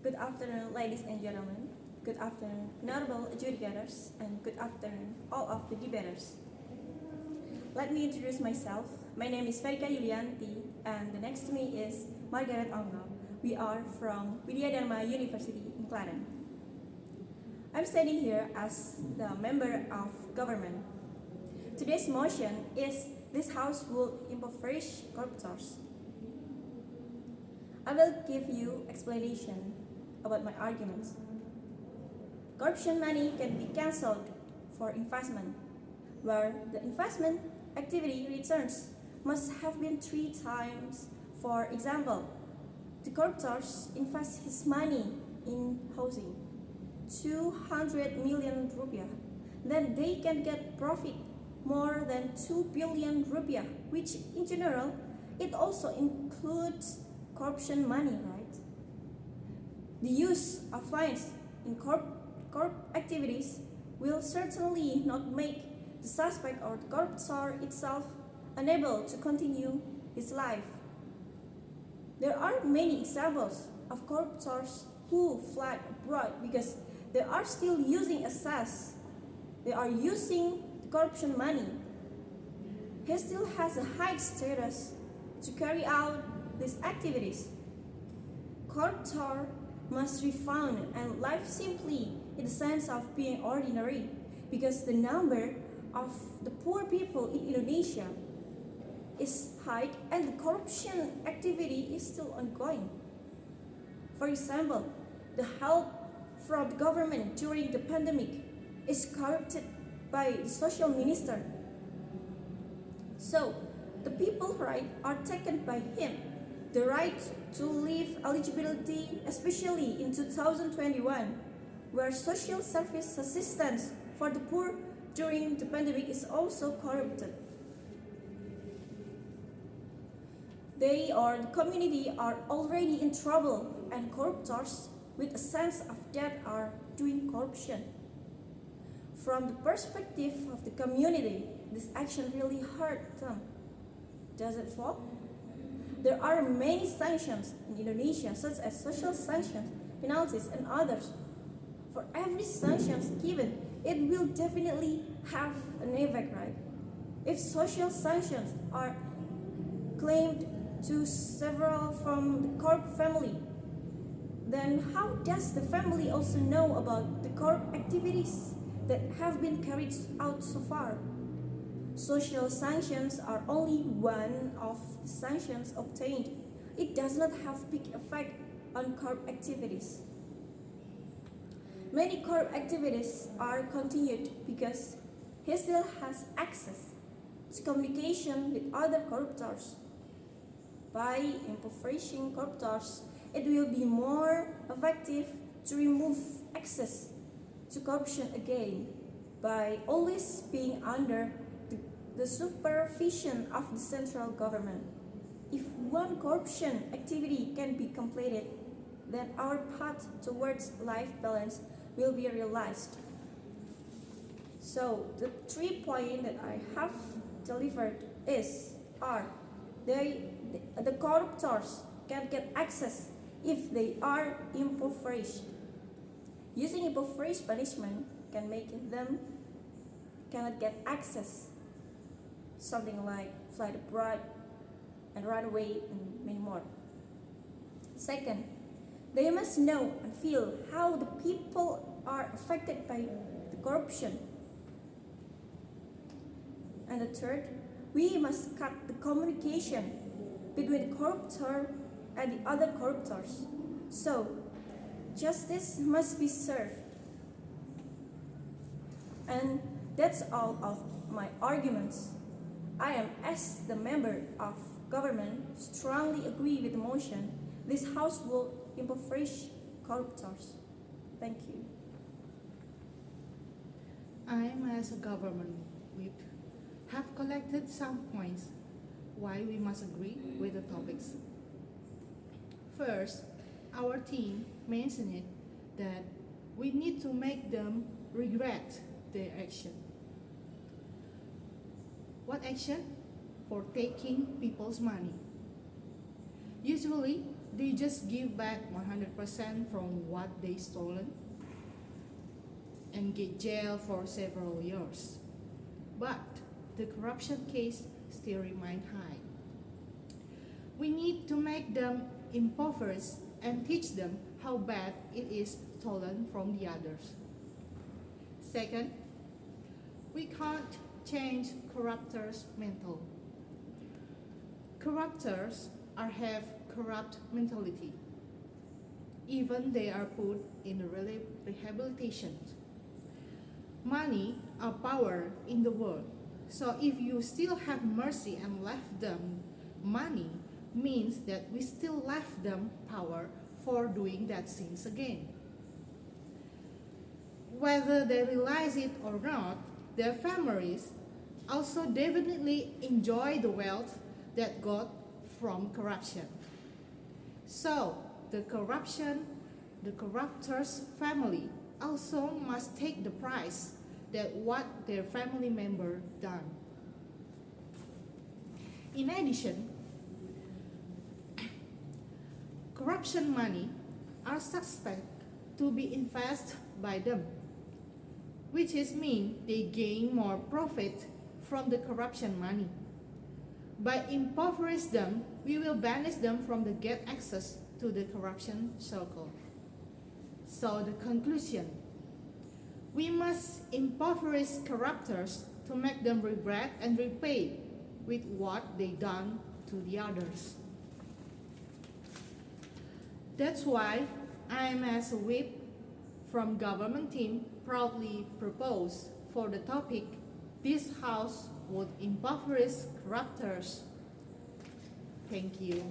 Good afternoon, ladies and gentlemen. Good afternoon, notable adjudicators, and good afternoon, all of the debaters. Let me introduce myself. My name is Widya and the next to me is Margaret Ongno. We are from Widya Dharma University in Klaten. I'm standing here as the member of government. Today's motion is this House will impoverish corruptors. I will give you explanation about my arguments. Corruption money can be cancelled for investment, where the investment activity returns must have been 3 times. For example, the corruptors invest his money in housing, 200 million rupiah. Then they can get profit more than 2 billion rupiah, which in general, it also includes corruption money, right? The use of fines in corrupt activities will certainly not make the suspect or the corruptor itself unable to continue his life. There are many examples of corruptors who fled abroad because they are still using assets. They are using the corruption money. He still has a high status to carry out these activities. Corruptor must refund and live simply in the sense of being ordinary because the number of the poor people in Indonesia is high and the corruption activity is still ongoing. For example, the help from the government during the pandemic is corrupted by the social minister. So, the people's rights are taken by him. The right to leave eligibility, especially in 2021, where social service assistance for the poor during the pandemic is also corrupted. They or the community are already in trouble and corruptors with a sense of that are doing corruption. From the perspective of the community, this action really hurt them. Does it fall? There are many sanctions in Indonesia, such as social sanctions, penalties, and others. For every sanctions given, it will definitely have an effect, right? If social sanctions are claimed to several from the corrupt family, then how does the family also know about the corrupt activities that have been carried out so far? Social sanctions are only one of the sanctions obtained. It does not have big effect on corrupt activities. Many corrupt activities are continued because he still has access to communication with other corruptors. By impoverishing corruptors, it will be more effective to remove access to corruption again by always being under the supervision of the central government. If one corruption activity can be completed, then our path towards life balance will be realized. So the 3 points that I have delivered are the corruptors can get access if they are impoverished. Using impoverished punishment can make them cannot get access. Something like fly abroad and run away and many more. Second, they must know and feel how the people are affected by the corruption. And the third, we must cut the communication between the corruptor and the other corruptors. So, justice must be served. And that's all of my arguments. I am, as the member of government, strongly agree with the motion. This House will impoverish corruptors. Thank you. I, as a government whip, have collected some points why we must agree with the topics. First, our team mentioned it that we need to make them regret their action. What action? For taking people's money. Usually, they just give back 100% from what they stolen and get jailed for several years. But the corruption case still remain high. We need to make them impoverished and teach them how bad it is stolen from the others. Second, we can't change corruptors' mental. Corruptors have corrupt mentality. Even they are put in rehabilitation. Money are power in the world. So if you still have mercy and left them money, means that we still left them power for doing that sins again. Whether they realize it or not, their families also definitely enjoy the wealth that got from corruption. So the corruptor's family also must take the price that what their family member done. In addition, corruption money are suspect to be invested by them, which is mean they gain more profit from the corruption money. By impoverish them, we will banish them from the get access to the corruption circle. So the conclusion, we must impoverish corruptors to make them regret and repay with what they done to the others. That's why I, as a whip from government team, proudly propose for the topic, this house would impoverish corruptors. Thank you.